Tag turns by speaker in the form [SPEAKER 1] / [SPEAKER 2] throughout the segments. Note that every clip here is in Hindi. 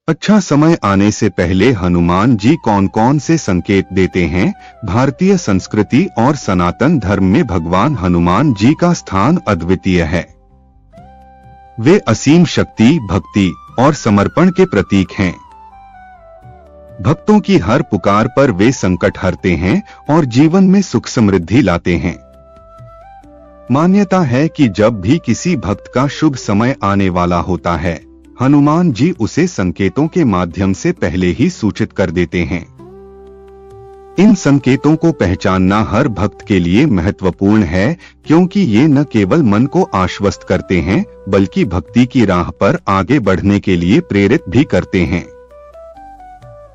[SPEAKER 1] अच्छा समय आने से पहले हनुमान जी कौन कौन से संकेत देते हैं? भारतीय संस्कृति और सनातन धर्म में भगवान हनुमान जी का स्थान अद्वितीय है। वे असीम शक्ति, भक्ति और समर्पण के प्रतीक हैं। भक्तों की हर पुकार पर वे संकट हरते हैं और जीवन में सुख समृद्धि लाते हैं। मान्यता है कि जब भी किसी भक्त का शुभ समय आने वाला होता है, हनुमान जी उसे संकेतों के माध्यम से पहले ही सूचित कर देते हैं। इन संकेतों को पहचानना हर भक्त के लिए महत्वपूर्ण है, क्योंकि ये न केवल मन को आश्वस्त करते हैं, बल्कि भक्ति की राह पर आगे बढ़ने के लिए प्रेरित भी करते हैं।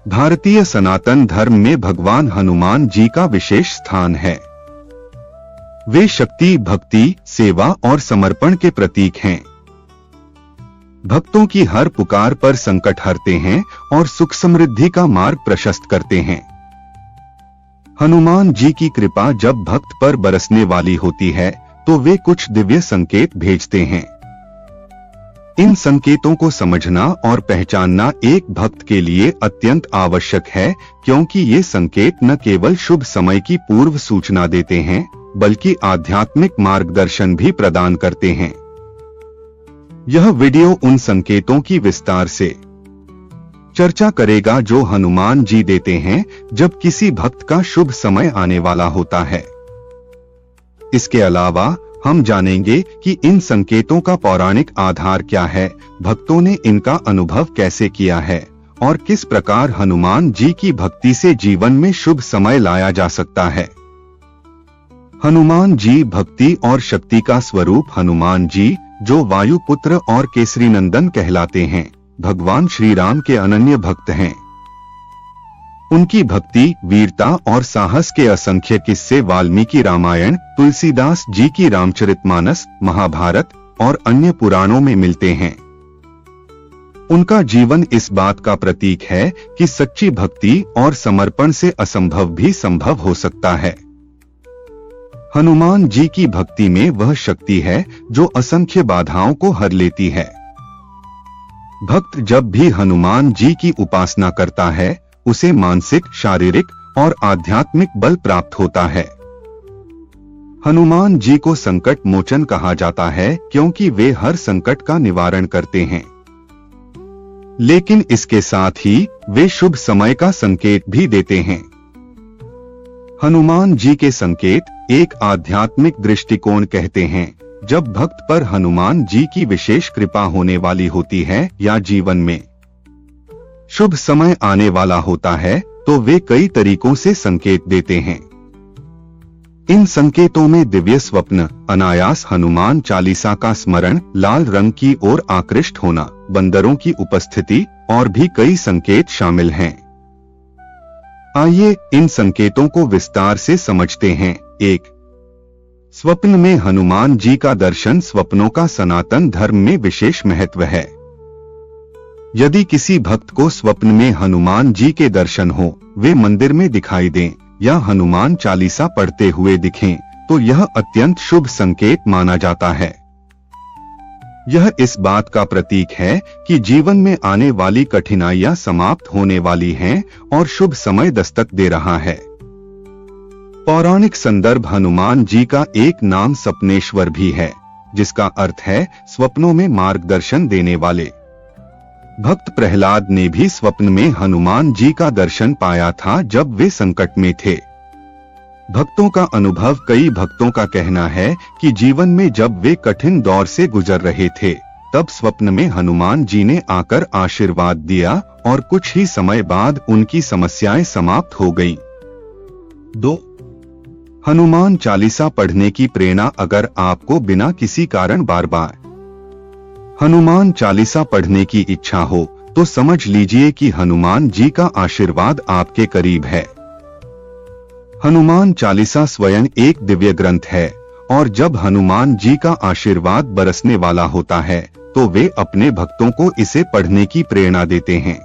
[SPEAKER 1] भारतीय सनातन धर्म में भगवान हनुमान जी का विशेष स्थान है। वे शक्ति, भक्ति, सेवा और समर्पण के प्रतीक हैं। भक्तों की हर पुकार पर संकट हरते हैं और सुख समृद्धि का मार्ग प्रशस्त करते हैं। हनुमान जी की कृपा जब भक्त पर बरसने वाली होती है, तो वे कुछ दिव्य संकेत भेजते हैं। इन संकेतों को समझना और पहचानना एक भक्त के लिए अत्यंत आवश्यक है, क्योंकि ये संकेत न केवल शुभ समय की पूर्व सूचना देते हैं, बल्कि आध्यात्मिक मार्गदर्शन भी प्रदान करते हैं। यह वीडियो उन संकेतों की विस्तार से चर्चा करेगा जो हनुमान जी देते हैं जब किसी भक्त का शुभ समय आने वाला होता है। इसके अलावा हम जानेंगे कि इन संकेतों का पौराणिक आधार क्या है, भक्तों ने इनका अनुभव कैसे किया है और किस प्रकार हनुमान जी की भक्ति से जीवन में शुभ समय लाया जा सकता है। हनुमान जी भक्ति और शक्ति का स्वरूप। हनुमान जी, जो वायुपुत्र और केसरी नंदन कहलाते हैं, भगवान श्री राम के अनन्य भक्त हैं। उनकी भक्ति, वीरता और साहस के असंख्य किस्से वाल्मीकि रामायण, तुलसीदास जी की रामचरितमानस, महाभारत और अन्य पुराणों में मिलते हैं। उनका जीवन इस बात का प्रतीक है कि सच्ची भक्ति और समर्पण से असंभव भी संभव हो सकता है। हनुमान जी की भक्ति में वह शक्ति है जो असंख्य बाधाओं को हर लेती है। भक्त जब भी हनुमान जी की उपासना करता है, उसे मानसिक, शारीरिक और आध्यात्मिक बल प्राप्त होता है। हनुमान जी को संकट मोचन कहा जाता है, क्योंकि वे हर संकट का निवारण करते हैं। लेकिन इसके साथ ही वे शुभ समय का संकेत भी देते हैं। हनुमान जी के संकेत एक आध्यात्मिक दृष्टिकोण कहते हैं। जब भक्त पर हनुमान जी की विशेष कृपा होने वाली होती है या जीवन में शुभ समय आने वाला होता है, तो वे कई तरीकों से संकेत देते हैं। इन संकेतों में दिव्य स्वप्न, अनायास हनुमान चालीसा का स्मरण, लाल रंग की ओर आकृष्ट होना, बंदरों की उपस्थिति और भी कई संकेत शामिल हैं। आइए इन संकेतों को विस्तार से समझते हैं। 1. स्वप्न में हनुमान जी का दर्शन। स्वप्नों का सनातन धर्म में विशेष महत्व है। यदि किसी भक्त को स्वप्न में हनुमान जी के दर्शन हो, वे मंदिर में दिखाई दें या हनुमान चालीसा पढ़ते हुए दिखें, तो यह अत्यंत शुभ संकेत माना जाता है। यह इस बात का प्रतीक है कि जीवन में आने वाली कठिनाइयां समाप्त होने वाली हैं और शुभ समय दस्तक दे रहा है। पौराणिक संदर्भ। हनुमान जी का एक नाम सपनेश्वर भी है, जिसका अर्थ है स्वप्नों में मार्गदर्शन देने वाले। भक्त प्रहलाद ने भी स्वप्न में हनुमान जी का दर्शन पाया था जब वे संकट में थे। भक्तों का अनुभव। कई भक्तों का कहना है कि जीवन में जब वे कठिन दौर से गुजर रहे थे, तब स्वप्न में हनुमान जी ने आकर आशीर्वाद दिया और कुछ ही समय बाद उनकी समस्याएं समाप्त हो गईं। 2. हनुमान चालीसा पढ़ने की प्रेरणा। अगर आपको बिना किसी कारण बार बार हनुमान चालीसा पढ़ने की इच्छा हो, तो समझ लीजिए कि हनुमान जी का आशीर्वाद आपके करीब है। हनुमान चालीसा स्वयं एक दिव्य ग्रंथ है, और जब हनुमान जी का आशीर्वाद बरसने वाला होता है, तो वे अपने भक्तों को इसे पढ़ने की प्रेरणा देते हैं।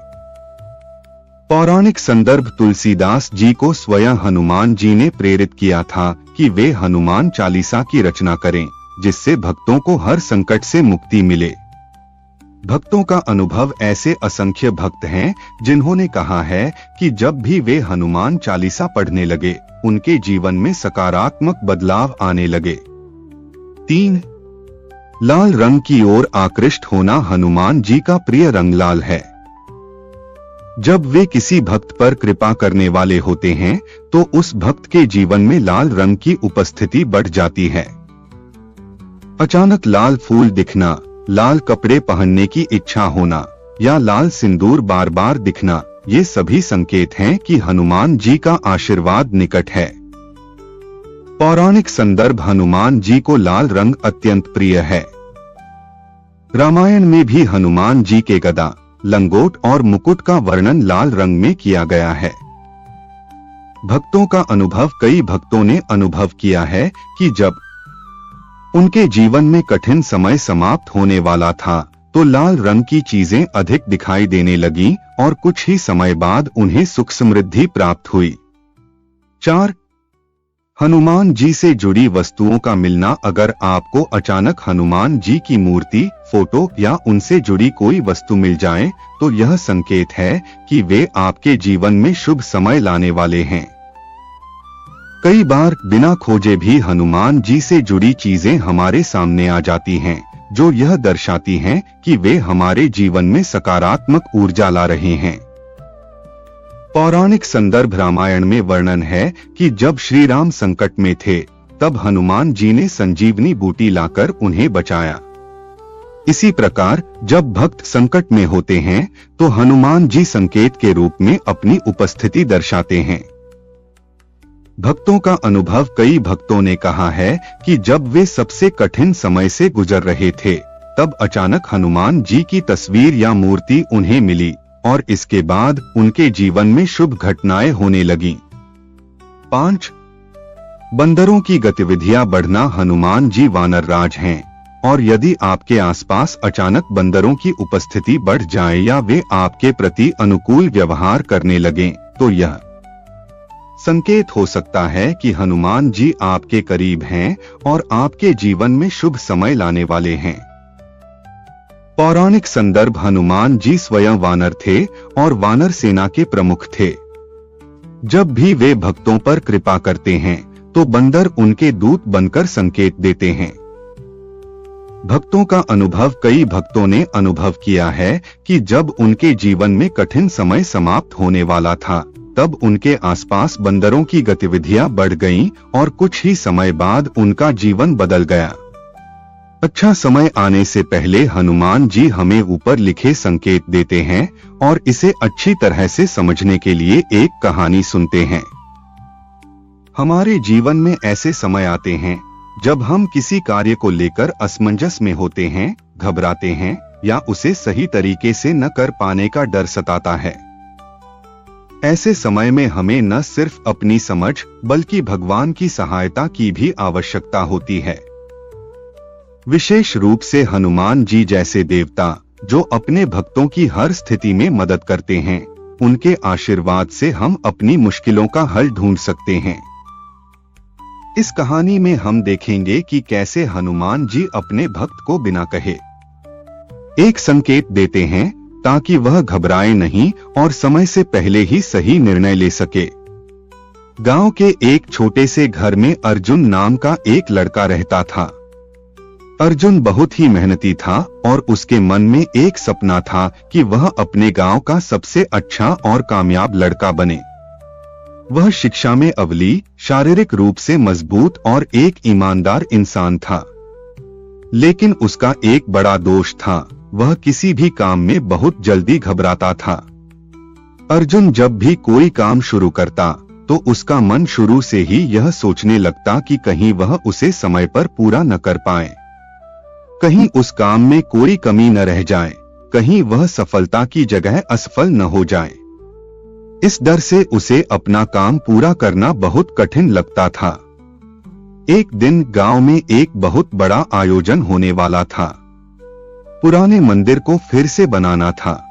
[SPEAKER 1] पौराणिक संदर्भ। तुलसीदास जी को स्वयं हनुमान जी ने प्रेरित किया था कि वे हनुमान चालीसा की रचना करें, जिससे भक्तों को हर संकट से मुक्ति मिले। भक्तों का अनुभव ऐसे असंख्य भक्त हैं जिन्होंने कहा है कि जब भी वे हनुमान चालीसा पढ़ने लगे, उनके जीवन में सकारात्मक बदलाव आने लगे। 3. लाल रंग की ओर आकृष्ट होना हनुमान जी का प्रिय रंग लाल है। जब वे किसी भक्त पर कृपा करने वाले होते हैं तो उस भक्त के जीवन में लाल रंग की उपस्थिति बढ़ जाती है। अचानक लाल फूल दिखना, लाल कपड़े पहनने की इच्छा होना या लाल सिंदूर बार बार दिखना, ये सभी संकेत हैं कि हनुमान जी का आशीर्वाद निकट है। पौराणिक संदर्भ हनुमान जी को लाल रंग अत्यंत प्रिय है। रामायण में भी हनुमान जी के गदा, लंगोट और मुकुट का वर्णन लाल रंग में किया गया है। भक्तों का अनुभव कई भक्तों ने अनुभव किया है कि जब उनके जीवन में कठिन समय समाप्त होने वाला था तो लाल रंग की चीजें अधिक दिखाई देने लगी और कुछ ही समय बाद उन्हें सुख समृद्धि प्राप्त हुई। 4. हनुमान जी से जुड़ी वस्तुओं का मिलना। अगर आपको अचानक हनुमान जी की मूर्ति, फोटो या उनसे जुड़ी कोई वस्तु मिल जाए तो यह संकेत है कि वे आपके जीवन में शुभ समय लाने वाले हैं। कई बार बिना खोजे भी हनुमान जी से जुड़ी चीजें हमारे सामने आ जाती हैं, जो यह दर्शाती हैं कि वे हमारे जीवन में सकारात्मक ऊर्जा ला रहे हैं। पौराणिक संदर्भ रामायण में वर्णन है कि जब श्री राम संकट में थे तब हनुमान जी ने संजीवनी बूटी लाकर उन्हें बचाया। इसी प्रकार जब भक्त संकट में होते हैं तो हनुमान जी संकेत के रूप में अपनी उपस्थिति दर्शाते हैं। भक्तों का अनुभव कई भक्तों ने कहा है कि जब वे सबसे कठिन समय से गुजर रहे थे तब अचानक हनुमान जी की तस्वीर या मूर्ति उन्हें मिली और इसके बाद उनके जीवन में शुभ घटनाएं होने लगीं। 5. बंदरों की गतिविधियां बढ़ना। हनुमान जी वानर राज हैं और यदि आपके आसपास अचानक बंदरों की उपस्थिति बढ़ जाए या वे आपके प्रति अनुकूल व्यवहार करने लगें तो यह संकेत हो सकता है कि हनुमान जी आपके करीब हैं और आपके जीवन में शुभ समय लाने वाले हैं। पौराणिक संदर्भ हनुमान जी स्वयं वानर थे और वानर सेना के प्रमुख थे। जब भी वे भक्तों पर कृपा करते हैं तो बंदर उनके दूत बनकर संकेत देते हैं। भक्तों का अनुभव कई भक्तों ने अनुभव किया है कि जब उनके जीवन में कठिन समय समाप्त होने वाला था तब उनके आसपास बंदरों की गतिविधियां बढ़ गईं और कुछ ही समय बाद उनका जीवन बदल गया। अच्छा समय आने से पहले हनुमान जी हमें ऊपर लिखे संकेत देते हैं और इसे अच्छी तरह से समझने के लिए एक कहानी सुनते हैं। हमारे जीवन में ऐसे समय आते हैं जब हम किसी कार्य को लेकर असमंजस में होते हैं, घबराते हैं या उसे सही तरीके से न कर पाने का डर सताता है। ऐसे समय में हमें न सिर्फ अपनी समझ बल्कि भगवान की सहायता की भी आवश्यकता होती है। विशेष रूप से हनुमान जी जैसे देवता जो अपने भक्तों की हर स्थिति में मदद करते हैं, उनके आशीर्वाद से हम अपनी मुश्किलों का हल ढूंढ सकते हैं। इस कहानी में हम देखेंगे कि कैसे हनुमान जी अपने भक्त को बिना कहे एक संकेत देते हैं ताकि वह घबराए नहीं और समय से पहले ही सही निर्णय ले सके। गांव के एक छोटे से घर में अर्जुन नाम का एक लड़का रहता था। अर्जुन बहुत ही मेहनती था और उसके मन में एक सपना था कि वह अपने गांव का सबसे अच्छा और कामयाब लड़का बने। वह शिक्षा में अव्वल, शारीरिक रूप से मजबूत और एक ईमानदार इंसान था। लेकिन उसका एक बड़ा दोष था, वह किसी भी काम में बहुत जल्दी घबराता था। अर्जुन जब भी कोई काम शुरू करता तो उसका मन शुरू से ही यह सोचने लगता कि कहीं वह उसे समय पर पूरा न कर पाए, कहीं उस काम में कोई कमी न रह जाए, कहीं वह सफलता की जगह असफल न हो जाए। इस डर से उसे अपना काम पूरा करना बहुत कठिन लगता था। एक दिन गांव में एक बहुत बड़ा आयोजन होने वाला था। पुराने मंदिर को फिर से बनाना था।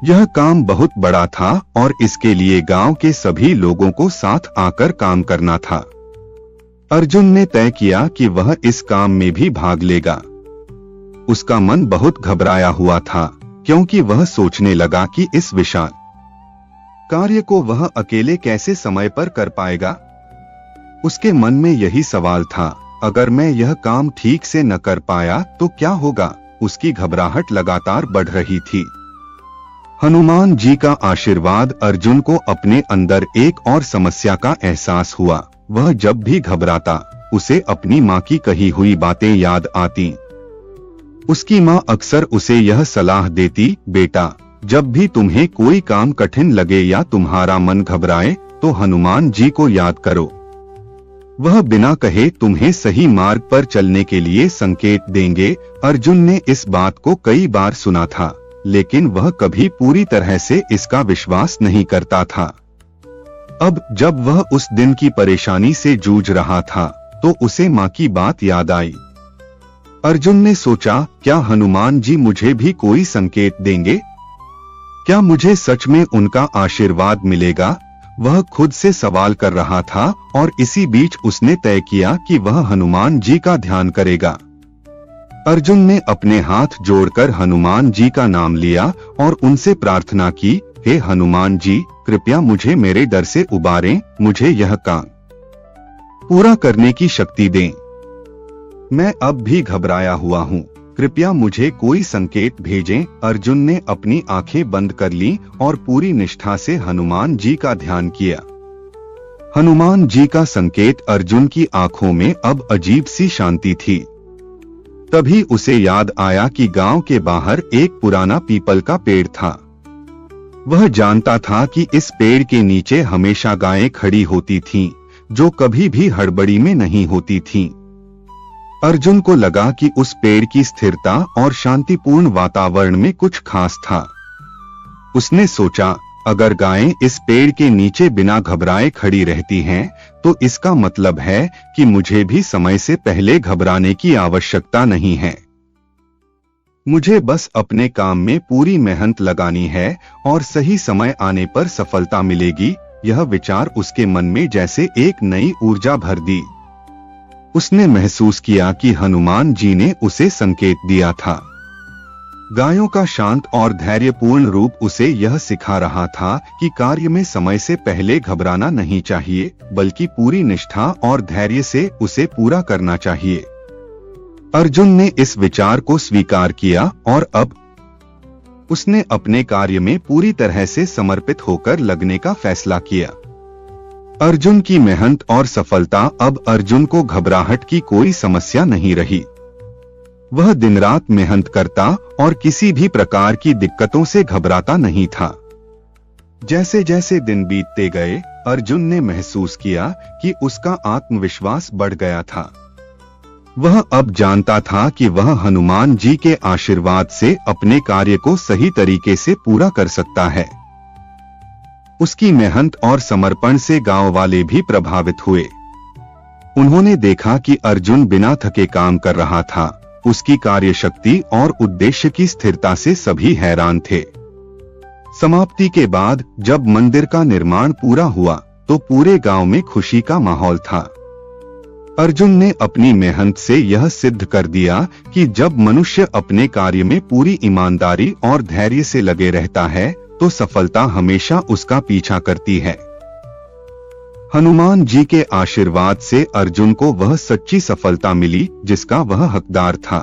[SPEAKER 1] यह काम बहुत बड़ा था और इसके लिए गांव के सभी लोगों को साथ आकर काम करना था। अर्जुन ने तय किया कि वह इस काम में भी भाग लेगा। उसका मन बहुत घबराया हुआ था, क्योंकि वह सोचने लगा कि इस विशाल कार्य को वह अकेले कैसे समय पर कर पाएगा। उसके मन में यही सवाल था, अगर मैं यह काम ठीक से न कर पाया तो क्या होगा। उसकी घबराहट लगातार बढ़ रही थी। हनुमान जी का आशीर्वाद। अर्जुन को अपने अंदर एक और समस्या का एहसास हुआ। वह जब भी घबराता, उसे अपनी माँ की कही हुई बातें याद आती। उसकी माँ अक्सर उसे यह सलाह देती, बेटा, जब भी तुम्हें कोई काम कठिन लगे या तुम्हारा मन घबराए तो हनुमान जी को याद करो। वह बिना कहे तुम्हें सही मार्ग पर चलने के लिए संकेत देंगे। अर्जुन ने इस बात को कई बार सुना था, लेकिन वह कभी पूरी तरह से इसका विश्वास नहीं करता था। अब जब वह उस दिन की परेशानी से जूझ रहा था, तो उसे माँ की बात याद आई। अर्जुन ने सोचा, क्या हनुमान जी मुझे भी कोई संकेत देंगे? क्या मुझे सच में उनका आशीर्वाद मिलेगा? वह खुद से सवाल कर रहा था और इसी बीच उसने तय किया कि वह हनुमान जी का ध्यान करेगा। अर्जुन ने अपने हाथ जोड़कर हनुमान जी का नाम लिया और उनसे प्रार्थना की, हे हनुमान जी, कृपया मुझे मेरे डर से उबारें, मुझे यह काम पूरा करने की शक्ति दें। मैं अब भी घबराया हुआ हूँ, कृपया मुझे कोई संकेत भेजें। अर्जुन ने अपनी आंखें बंद कर ली और पूरी निष्ठा से हनुमान जी का ध्यान किया। हनुमान जी का संकेत। अर्जुन की आंखों में अब अजीब सी शांति थी। तभी उसे याद आया कि गांव के बाहर एक पुराना पीपल का पेड़ था। वह जानता था कि इस पेड़ के नीचे हमेशा गायें खड़ी होती थीं, जो कभी भी हड़बड़ी में नहीं होती थीं। अर्जुन को लगा कि उस पेड़ की स्थिरता और शांतिपूर्ण वातावरण में कुछ खास था। उसने सोचा, अगर गायें इस पेड़ के नीचे बिना घबराए खड़ी रहती हैं, तो इसका मतलब है कि मुझे भी समय से पहले घबराने की आवश्यकता नहीं है। मुझे बस अपने काम में पूरी मेहनत लगानी है और सही समय आने पर सफलता मिलेगी। यह विचार उसके मन में जैसे एक नई ऊर्जा भर दी। उसने महसूस किया कि हनुमान जी ने उसे संकेत दिया था। गायों का शांत और धैर्यपूर्ण रूप उसे यह सिखा रहा था कि कार्य में समय से पहले घबराना नहीं चाहिए, बल्कि पूरी निष्ठा और धैर्य से उसे पूरा करना चाहिए। अर्जुन ने इस विचार को स्वीकार किया और अब उसने अपने कार्य में पूरी तरह से समर्पित होकर लगने का फैसला किया। अर्जुन की मेहनत और सफलता। अब अर्जुन को घबराहट की कोई समस्या नहीं रही। वह दिन रात मेहनत करता और किसी भी प्रकार की दिक्कतों से घबराता नहीं था। जैसे जैसे दिन बीतते गए, अर्जुन ने महसूस किया कि उसका आत्मविश्वास बढ़ गया था। वह अब जानता था कि वह हनुमान जी के आशीर्वाद से अपने कार्य को सही तरीके से पूरा कर सकता है। उसकी मेहनत और समर्पण से गांव वाले भी प्रभावित हुए। उन्होंने देखा कि अर्जुन बिना थके काम कर रहा था। उसकी कार्यशक्ति और उद्देश्य की स्थिरता से सभी हैरान थे। समाप्ति के बाद जब मंदिर का निर्माण पूरा हुआ, तो पूरे गांव में खुशी का माहौल था। अर्जुन ने अपनी मेहनत से यह सिद्ध कर दिया कि जब मनुष्य अपने कार्य में पूरी ईमानदारी और धैर्य से लगे रहता है, तो सफलता हमेशा उसका पीछा करती है। हनुमान जी के आशीर्वाद से अर्जुन को वह सच्ची सफलता मिली जिसका वह हकदार था।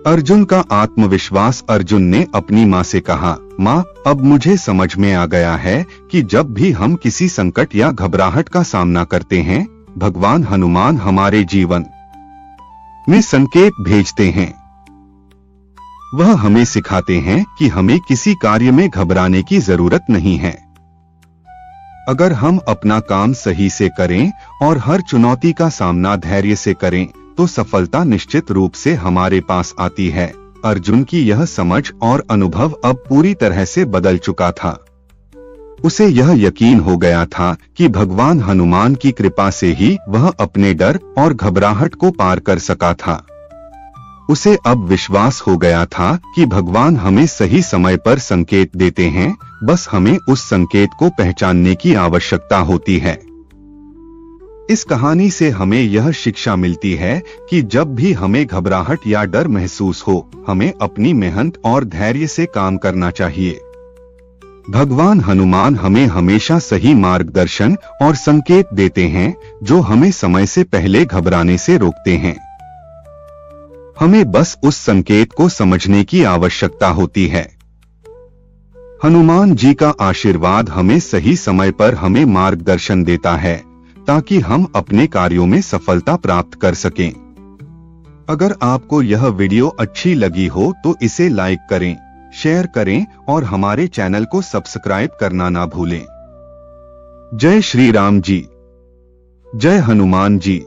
[SPEAKER 1] अर्जुन का आत्मविश्वास। अर्जुन ने अपनी माँ से कहा, माँ, अब मुझे समझ में आ गया है कि जब भी हम किसी संकट या घबराहट का सामना करते हैं, भगवान हनुमान हमारे जीवन में संकेत भेजते हैं। वह हमें सिखाते हैं कि हमें किसी कार्य में घबराने की जरूरत नहीं है। अगर हम अपना काम सही से करें और हर चुनौती का सामना धैर्य से करें, तो सफलता निश्चित रूप से हमारे पास आती है। अर्जुन की यह समझ और अनुभव अब पूरी तरह से बदल चुका था। उसे यह यकीन हो गया था कि भगवान हनुमान की कृपा से ही वह अपने डर और घबराहट को पार कर सका था। उसे अब विश्वास हो गया था कि भगवान हमें सही समय पर संकेत देते हैं, बस हमें उस संकेत को पहचानने की आवश्यकता होती है। इस कहानी से हमें यह शिक्षा मिलती है कि जब भी हमें घबराहट या डर महसूस हो, हमें अपनी मेहनत और धैर्य से काम करना चाहिए। भगवान हनुमान हमें हमेशा सही मार्गदर्शन और संकेत देते हैं, जो हमें समय से पहले घबराने से रोकते हैं। हमें बस उस संकेत को समझने की आवश्यकता होती है। हनुमान जी का आशीर्वाद हमें सही समय पर हमें मार्गदर्शन देता है, ताकि हम अपने कार्यों में सफलता प्राप्त कर सकें। अगर आपको यह वीडियो अच्छी लगी हो तो इसे लाइक करें, शेयर करें और हमारे चैनल को सब्सक्राइब करना ना भूलें। जय श्री राम जी, जय हनुमान जी।